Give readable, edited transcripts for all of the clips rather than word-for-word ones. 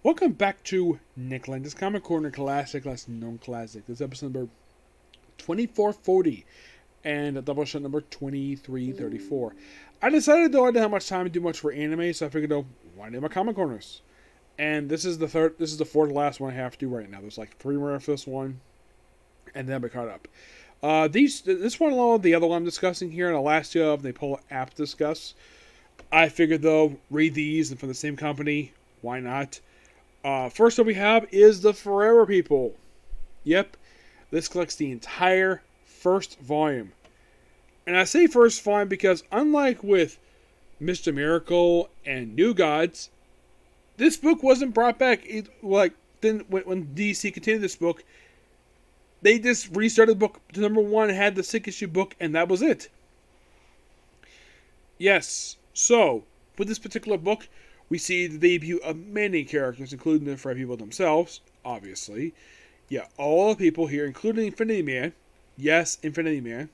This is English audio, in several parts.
Welcome back to Nick Lenz's Comic Corner Classic, Less Known Classic. This is episode number 2440 and Doubleshot number 2334. I decided though I didn't have much time to do much for anime, so I figured, why do my comic corners? And this is the fourth last one I have to do right now. There's like three more after this one, and then I'll be caught up. This one along with the other one I'm discussing here, and the last two of the Polar app discuss. I figured though, read these and from the same company, why not? First up we have is the Forever People. Yep, this collects the entire first volume. And I say first volume because unlike with Mr. Miracle and New Gods, this book wasn't brought back. When DC continued this book, they just restarted the book to number one, had the 6-issue book, and that was it. Yes, so with this particular book, we see the debut of many characters, including the Forever People themselves, obviously. Yeah, all the people here, including Infinity Man. Yes, Infinity Man.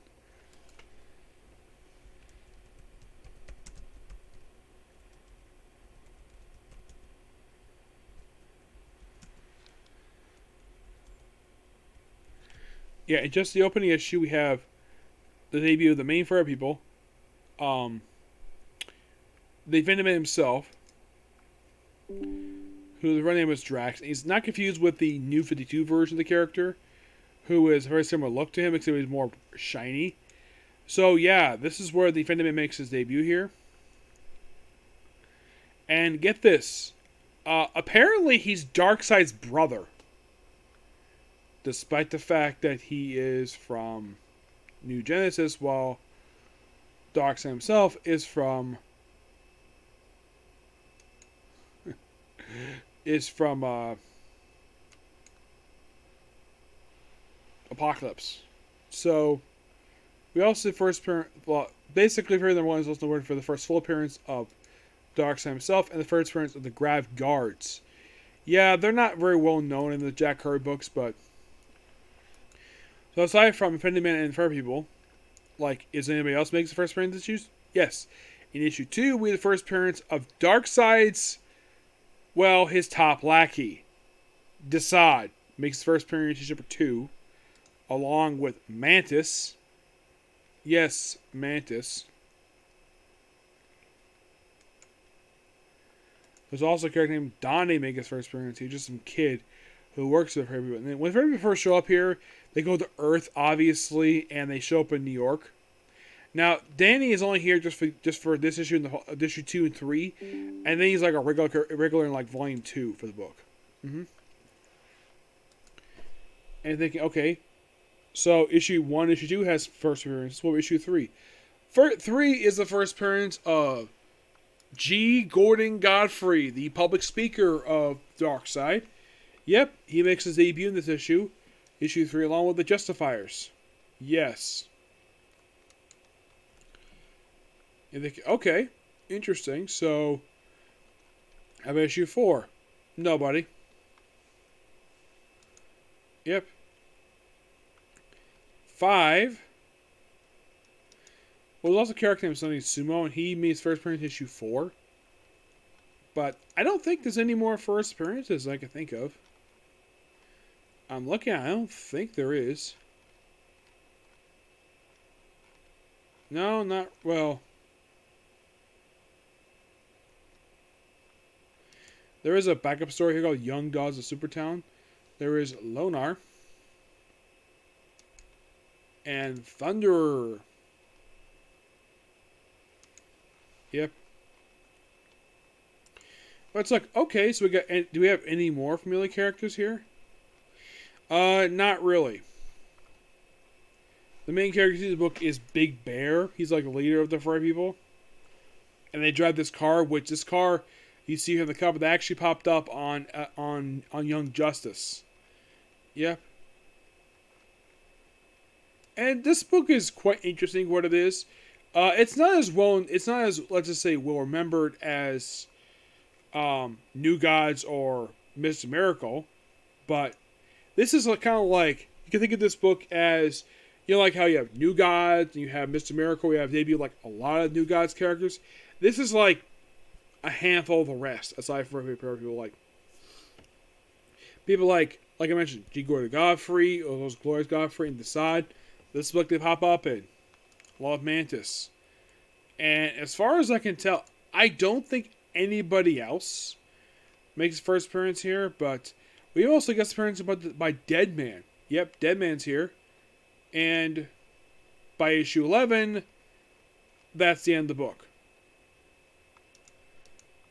Yeah, in just the opening issue, we have the debut of the main Forever People. The Infinity Man himself, whose real name is Drax. He's not confused with the new 52 version of the character, who is a very similar look to him, except he's more shiny. So yeah, this is where the Infinity Man makes his debut here. And get this, apparently he's Darkseid's brother, despite the fact that he is from New Genesis, while Darkseid himself is from Apocalypse. So we also basically for number one is also the word for the first full appearance of Darkseid himself and the first appearance of the Grav Guards. Yeah, they're not very well known in the Jack Kirby books, but so aside from Infinity Man and Forever People, is anybody else makes the first appearance in issues? Yes. In issue 2, we have the first appearance of Darkseid's, his top lackey, Desaad, makes the first appearance in issue number 2, along with Mantis. Yes, Mantis. There's also a character named Donnie making his first appearance. He's just some kid who works with Kirby. And then when Kirby first show up here, they go to Earth, obviously, and they show up in New York. Now, Danny is only here just for this issue and issue 2 and 3, and then he's like a regular in volume 2 for the book. And thinking, okay, so issue 1, issue 2 has first appearance. What about issue 3? 3 is the first appearance of G. Gordon Godfrey, the public speaker of Darkseid. Yep, he makes his debut in this issue 3, along with the Justifiers. Yes. And they, okay, interesting. So, how about issue 4? Nobody. Yep. 5. Well, there's also a character named Sonny Sumo, and he made his first appearance in issue 4. But I don't think there's any more first appearances I can think of. I'm looking at it, I don't think there is. No, not, well. There is a backup story here called Young Gods of Supertown. There is Lonar. And Thunderer. Yep. But it's like, okay, so do we have any more familiar characters here? Not really. The main character in the book is Big Bear. He's like the leader of the Forever People. And they drive this car, which this car you see here in the cover that actually popped up on Young Justice. Yep. And this book is quite interesting. What it is, it's not as let's just say well remembered as New Gods or Mr. Miracle, but this is kind of like you can think of this book as like how you have New Gods and you have Mr. Miracle. You have debut a lot of New Gods characters. This is like a handful of the rest, aside from people like People like I mentioned, G. Gordon Godfrey, or those Glorious Godfrey, and Decide. This book they pop up in. Law of Mantis. And as far as I can tell, I don't think anybody else makes his first appearance here, but we also get appearance by Deadman. Yep, Deadman's here. And by issue 11, that's the end of the book.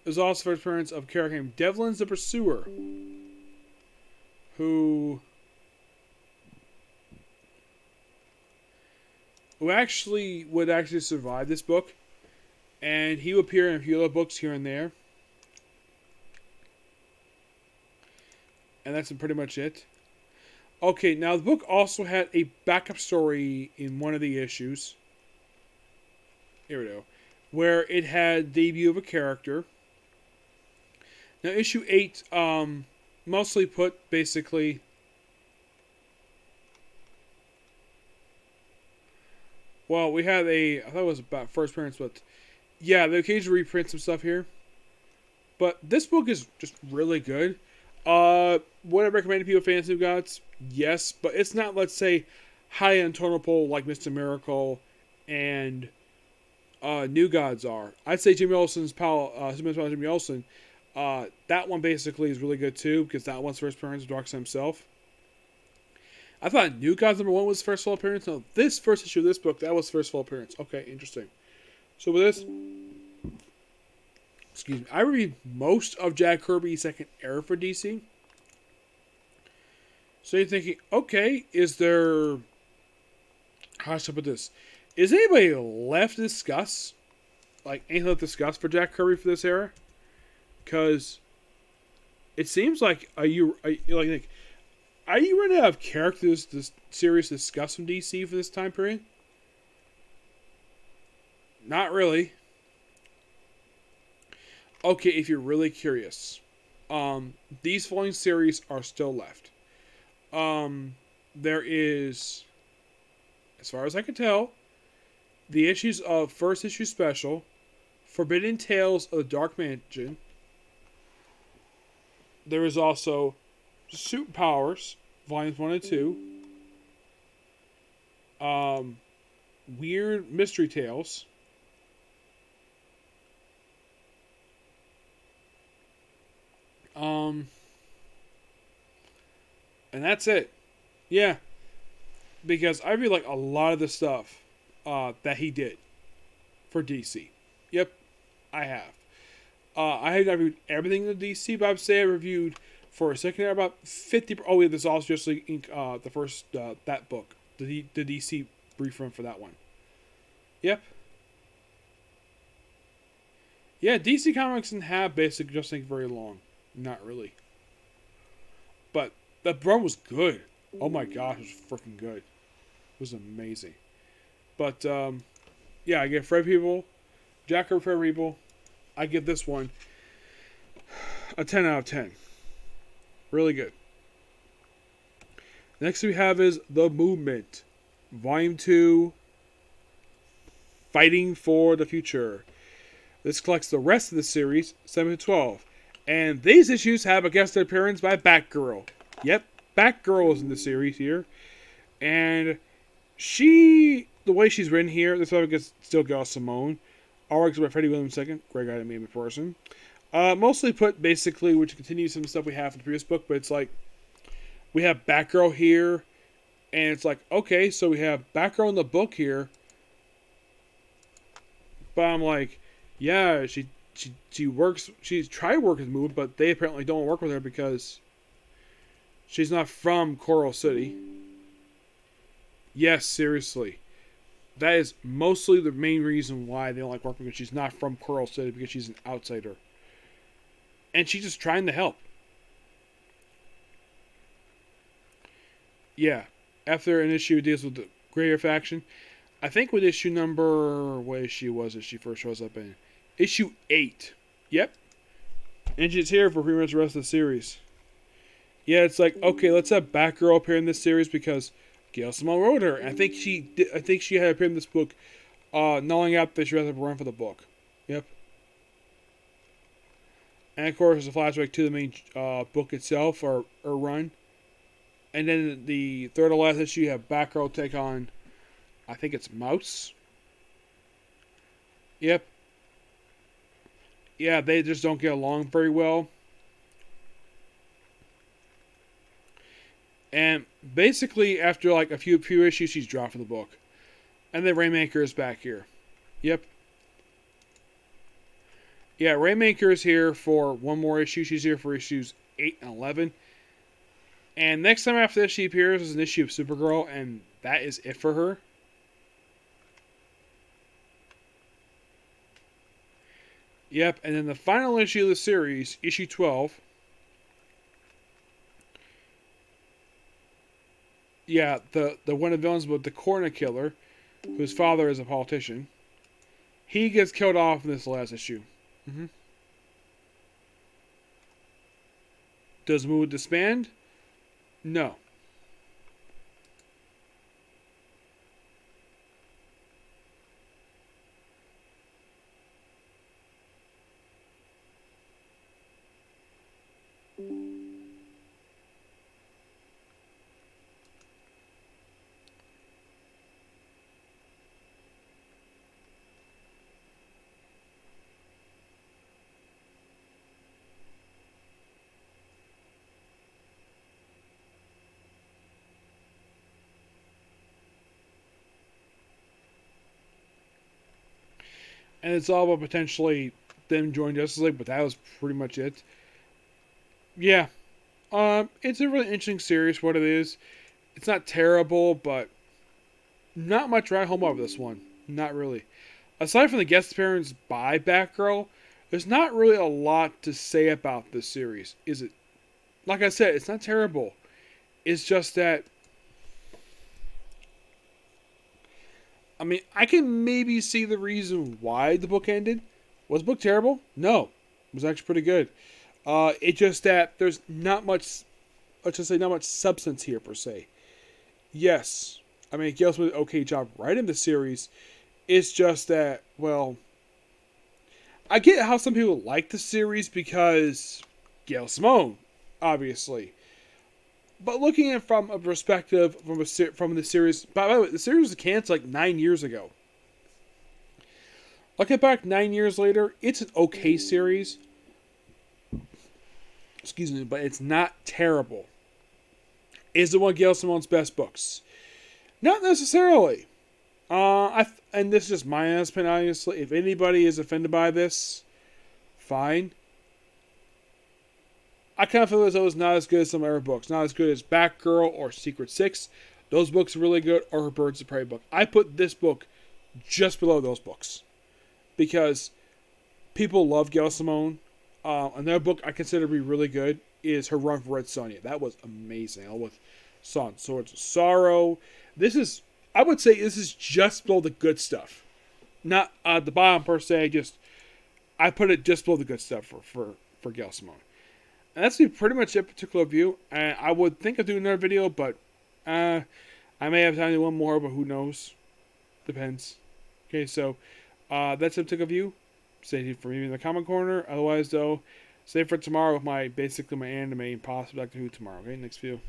There's also first appearance of a character named Devlin's the Pursuer, who actually would survive this book, and he would appear in a few other books here and there, and that's pretty much it. Okay, now the book also had a backup story in one of the issues. Here we go, where it had debut of a character. Now issue 8, mostly put basically. Well, we had I thought it was about first appearance, but yeah, they occasionally reprint some stuff here. But this book is just really good. Would I recommend to people fans of Gods? Yes, but it's not, let's say, high end tonal pole like Mr. Miracle and New Gods are. I'd say Jimmy Olsen's Jimmy Olsen. That one basically is really good too, because that one's first appearance of Darkseid himself. I thought New Gods #1 was first full appearance. No, this first issue of this book, that was first full appearance. Okay, interesting. So with this, excuse me, I read most of Jack Kirby's second era for DC. So you're thinking, okay, is there, how should I put this? Is anybody left to discuss, anything left to discuss for Jack Kirby for this era? Because it seems like, are you running out of characters this series to discuss from DC for this time period? Not really. Okay, if you're really curious, these following series are still left. There is, as far as I can tell, the issues of First Issue Special, Forbidden Tales of the Dark Mansion. There is also Superpowers, Volumes 1 and 2. Weird Mystery Tales. And that's it. Yeah. Because I read a lot of the stuff that he did for DC. Yep, I have. I have not reviewed everything in the DC, but I'd say I reviewed for a second about 50. Oh, yeah, there's also just the first that book, the DC brief run for that one. Yep. Yeah, DC Comics didn't have basic just very long. Not really. But that run was good. Oh my gosh, it was freaking good. It was amazing. But yeah, I give Fred People, Jack or Fred People, I give this one a 10 out of 10. Really good. Next we have is The Movement, Volume 2, Fighting for the Future. This collects the rest of the series, 7 to 12. And these issues have a guest appearance by Batgirl. Yep, Batgirl is in the series here. And the way she's written here, this one gets still Gail Simone. Artworks by Freddie Williams II, great animated person. Mostly put basically, which continues some stuff we have in the previous book, but it's we have Batgirl here, and it's okay, so we have Batgirl in the book here. But I'm yeah, she works, she's tried to work with Move, but they apparently don't work with her because she's not from Coral City. Yes, seriously. That is mostly the main reason why they don't like working, because she's not from Coral City, because she's an outsider. And she's just trying to help. Yeah. After an issue deals with the Greater Faction, I think with issue number, what issue was it she first shows up in? Issue 8. Yep. And she's here for pretty much the rest of the series. Yeah, it's okay, let's have Batgirl appear in this series because Gail Simone wrote her. And I think she had appeared in this book, knowing out that she had to run for the book. Yep. And of course, there's a flashback to the main book itself or run. And then the third to last issue, you have Batgirl take on, I think it's Mouse. Yep. Yeah, they just don't get along very well. And basically, after like a few issues, she's dropped from the book. And then Rainmaker is back here. Yep. Yeah, Rainmaker is here for one more issue. She's here for issues 8 and 11. And next time after this, she appears is an issue of Supergirl, and that is it for her. Yep, and then the final issue of the series, issue 12. Yeah, the one of the villains with the corner killer, whose father is a politician. He gets killed off in this last issue. Mm-hmm. Does Moon disband? No. And it's all about potentially them joining Justice League, but that was pretty much it. Yeah. It's a really interesting series, what it is. It's not terrible, but not much right home over this one. Not really. Aside from the guest appearance by Batgirl, there's not really a lot to say about this series, is it? Like I said, it's not terrible. It's just that, I mean, I can maybe see the reason why the book ended. Was the book terrible? No. It was actually pretty good. It's just that there's not much, let's just say, not much substance here, per se. Yes. I mean, Gail Simone did an okay job writing the series. It's just that, well, I get how some people like the series because Gail Simone, obviously. But looking at it from a perspective from the series, by the way, the series was canceled like 9 years ago. Looking back 9 years later, it's an okay series. Excuse me, but it's not terrible. Is it one of Gail Simone's best books? Not necessarily. And this is just my honest opinion, honestly. If anybody is offended by this, fine. I kind of feel as though it's not as good as some other books. Not as good as Batgirl or Secret Six. Those books are really good. Or her Birds of Prey book. I put this book just below those books. Because people love Gail Simone. Another book I consider to be really good is her run for Red Sonja. That was amazing. All with Swords of Sorrow. I would say this is just below the good stuff. Not at the bottom per se, I put it just below the good stuff for Gail Simone. And that's pretty much it, particular view. I would think of doing another video, but I may have time to do one more, but who knows? Depends. Okay, so that's a particular view. Stay tuned for me in the comment corner. Otherwise, though, save for tomorrow with my anime and possibly Doctor Who tomorrow. Okay, next view.